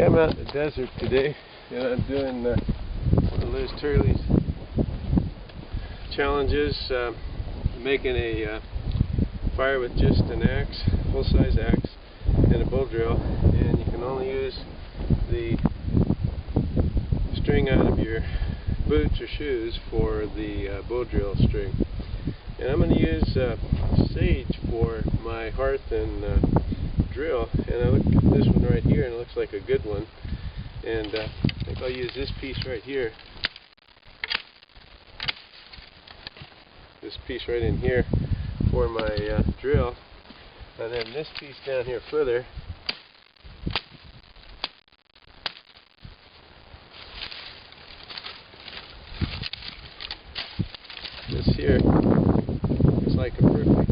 Yeah, I'm out in the desert today, and I'm doing one of Liz Turley's challenges, making a fire with just an axe, full-size axe, and a bow drill, and you can only use the string out of your boots or shoes for the bow drill string. And I'm going to use sage for my hearth and drill, and I look at this one right here and it looks like a good one, and I think I'll use this piece right here, this piece right in here for my drill, and then this piece down here further this here looks like a perfect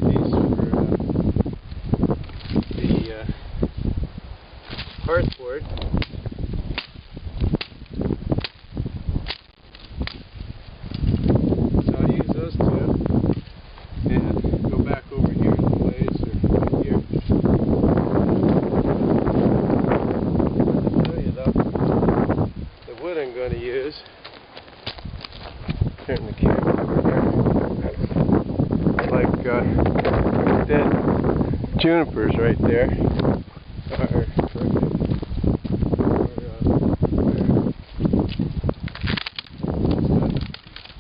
piece for the hearthboard. So I'll use those two and go back over here a little ways, or here. I'll show you though the wood I'm going to use. Turn the camera over here. Like dead junipers right there. Are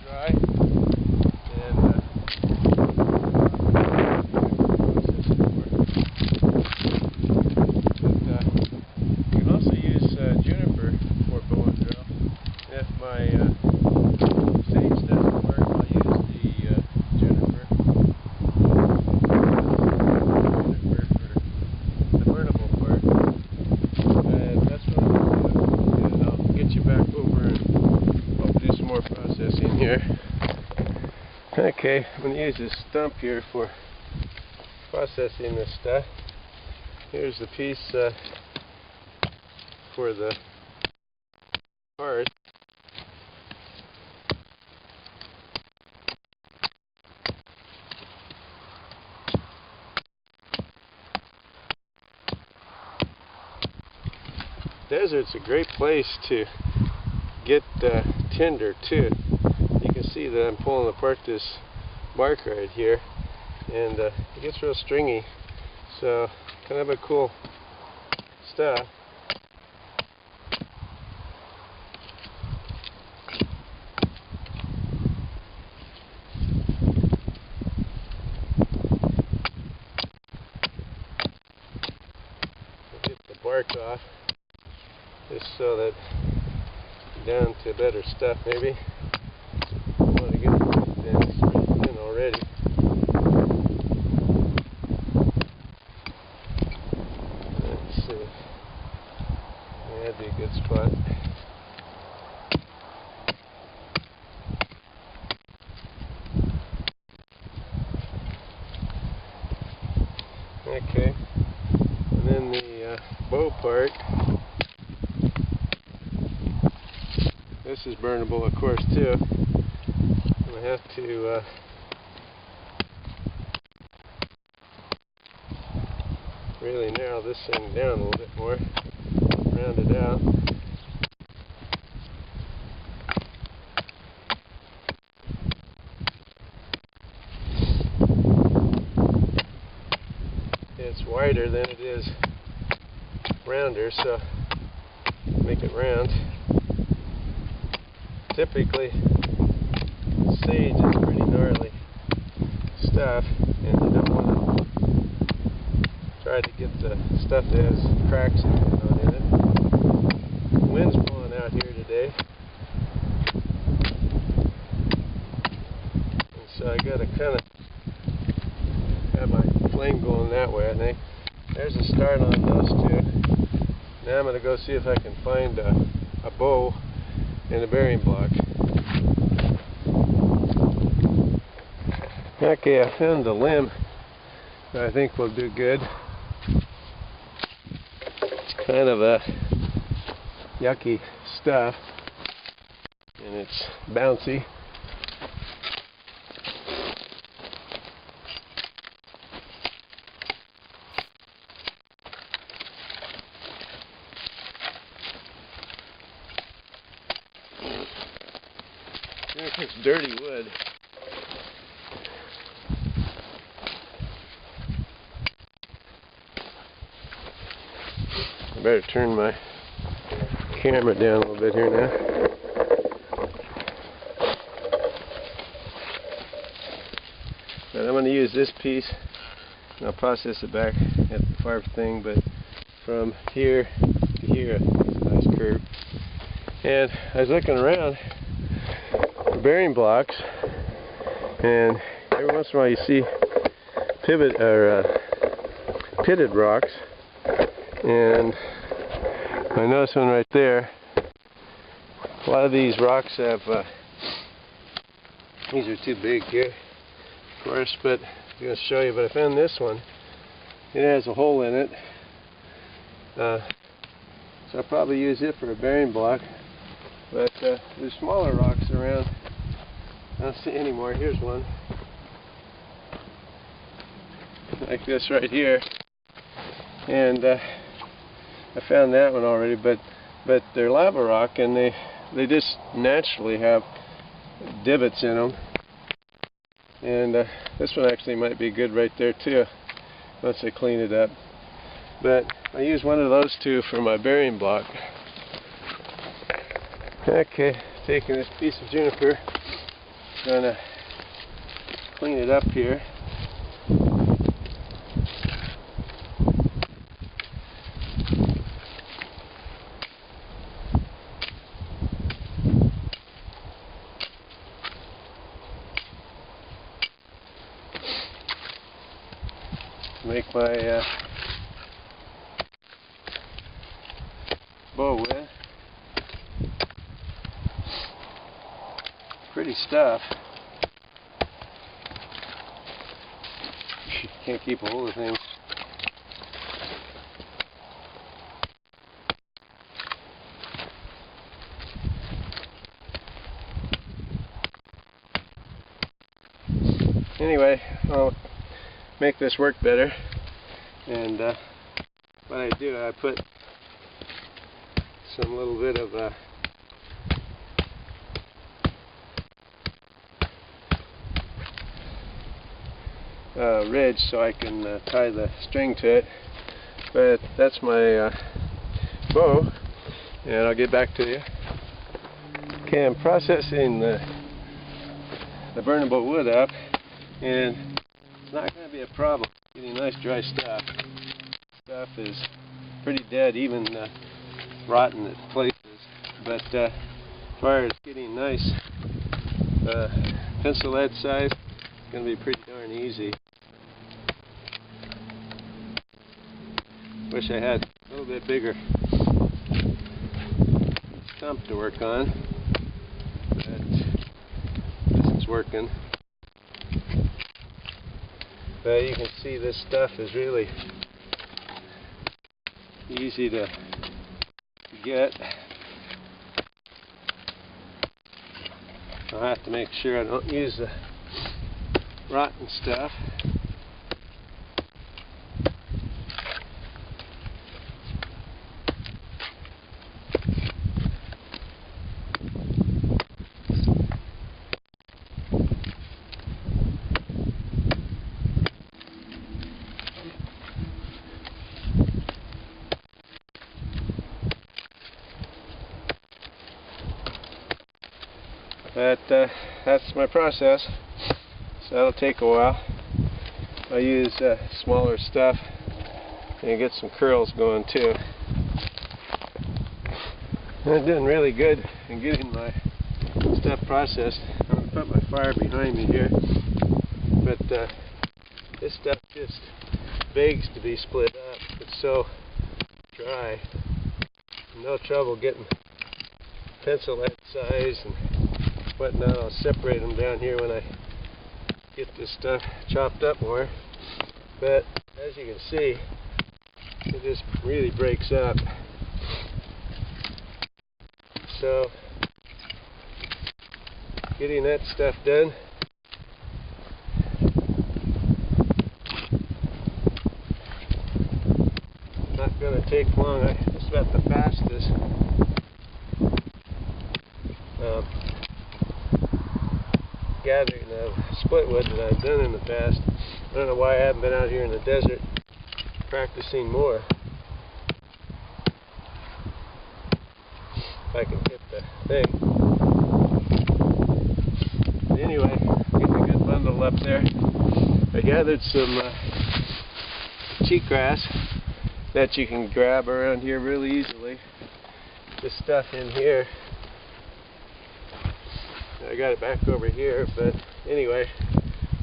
dry, and you can also use juniper for bow and drill. If my sage doesn't work, I'll use the juniper for the burnable part. And that's what I'm going to do. And I'll get you back over and I'll do some more processing here. Okay, I'm going to use this stump here for processing this stuff. Here's the piece for the hearth. Desert's a great place to get tinder too. You can see that I'm pulling apart this bark right here, and it gets real stringy, so kind of a cool stuff. Get the bark off, just so that down to better stuff maybe. I want to get it in already. Let's see. Yeah, that'd be a good spot. Okay. And then the bow part. This is burnable, of course, too. I'm going to have to really narrow this thing down a little bit more, round it out. It's wider than it is rounder, so make it round. Typically, sage is pretty gnarly stuff, and you don't want to try to get the stuff that has cracks in it. The wind's blowing out here today, and so I got to kind of have my flame going that way, I think. There's a start on those two. Now I'm going to go see if I can find a bow and a bearing block. Okay, I found a limb that I think will do good. It's kind of a yucky stuff, and it's bouncy. It's dirty wood. I better turn my camera down a little bit here now. And I'm going to use this piece, and I'll process it back at the far thing, but from here to here, it's a nice curve. And I was looking around for bearing blocks, and every once in a while you see pivot or pitted rocks, and I noticed one right there. A lot of these rocks have these are too big here, of course, but I'm going to show you. But I found this one. It has a hole in it, so I'll probably use it for a bearing block. But there's smaller rocks around. I don't see any more. Here's one, like this right here, and I found that one already. But they're lava rock, and they just naturally have divots in them. And this one actually might be good right there too, once I clean it up. But I use one of those two for my bearing block. Okay, taking this piece of juniper, gonna clean it up here. Make my bow with. Pretty stuff. Can't keep a hold of things. Anyway, I'll make this work better, and what I do, I put some little bit of ridge so I can tie the string to it. But that's my bow, and I'll get back to you. Okay, I'm processing the burnable wood up, and it's not going to be a problem getting nice dry stuff. Stuff is pretty dead, even rotten at places. But as far as getting nice pencil lead size, it's going to be pretty darn easy. Wish I had a little bit bigger stump to work on, but this is working. But you can see this stuff is really easy to get. I'll have to make sure I don't use the rotten stuff. But that's my process, so that'll take a while. I use smaller stuff and get some curls going too. I'm doing really good in getting my stuff processed. I'm going to put my fire behind me here, but this stuff just begs to be split up. It's so dry. No trouble getting pencil lead size and whatnot. I'll separate them down here when I get this stuff chopped up more. But as you can see, it just really breaks up. So getting that stuff done not going to take long. It's about the fastest gathering of split wood that I've done in the past. I don't know why I haven't been out here in the desert practicing more. If I can hit the thing. Anyway, getting a good bundle up there. I gathered some cheatgrass that you can grab around here really easily. This stuff in here, I got it back over here, but anyway,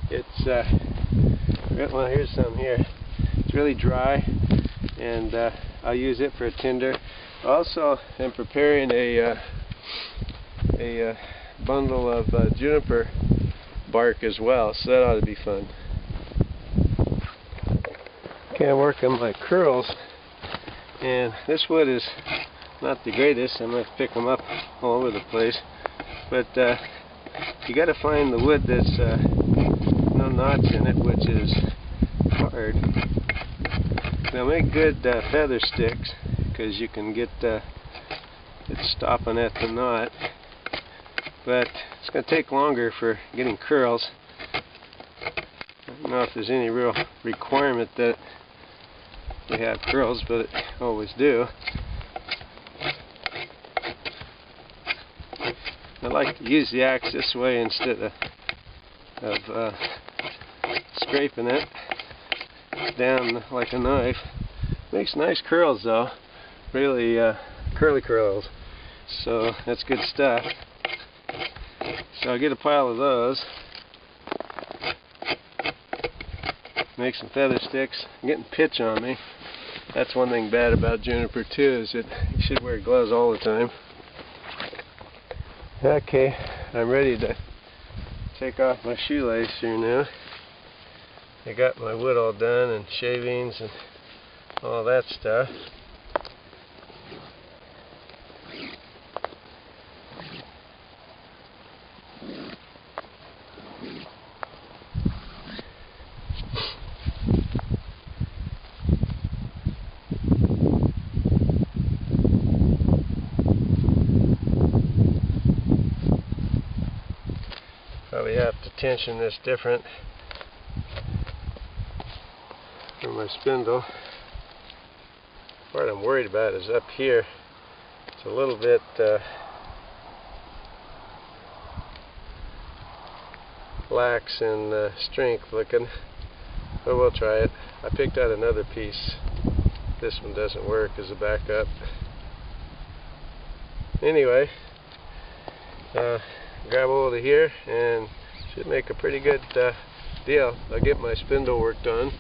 it's well, here's some here. It's really dry, and I'll use it for a tinder. Also, I'm preparing a bundle of juniper bark as well, so that ought to be fun. Okay, I'm working my curls, and this wood is not the greatest. I'm going to pick them up all over the place, but you got to find the wood that's no knots in it, which is hard. Now make good feather sticks, because you can get it stopping at the knot, but it's going to take longer for getting curls. I don't know if there's any real requirement that we have curls, but it always do. I like to use the axe this way instead of scraping it down like a knife. Makes nice curls though, really curly curls, so that's good stuff. So I'll get a pile of those, make some feather sticks. I'm getting pitch on me. That's one thing bad about juniper too, is that you should wear gloves all the time. Okay, I'm ready to take off my shoelace here now. I got my wood all done, and shavings and all that stuff. Probably have to tension this different for my spindle. The part I'm worried about is up here. It's a little bit lax in strength looking, but we'll try it. I picked out another piece. This one doesn't work as a backup. Anyway, grab hold of here and should make a pretty good deal. I'll get my spindle work done.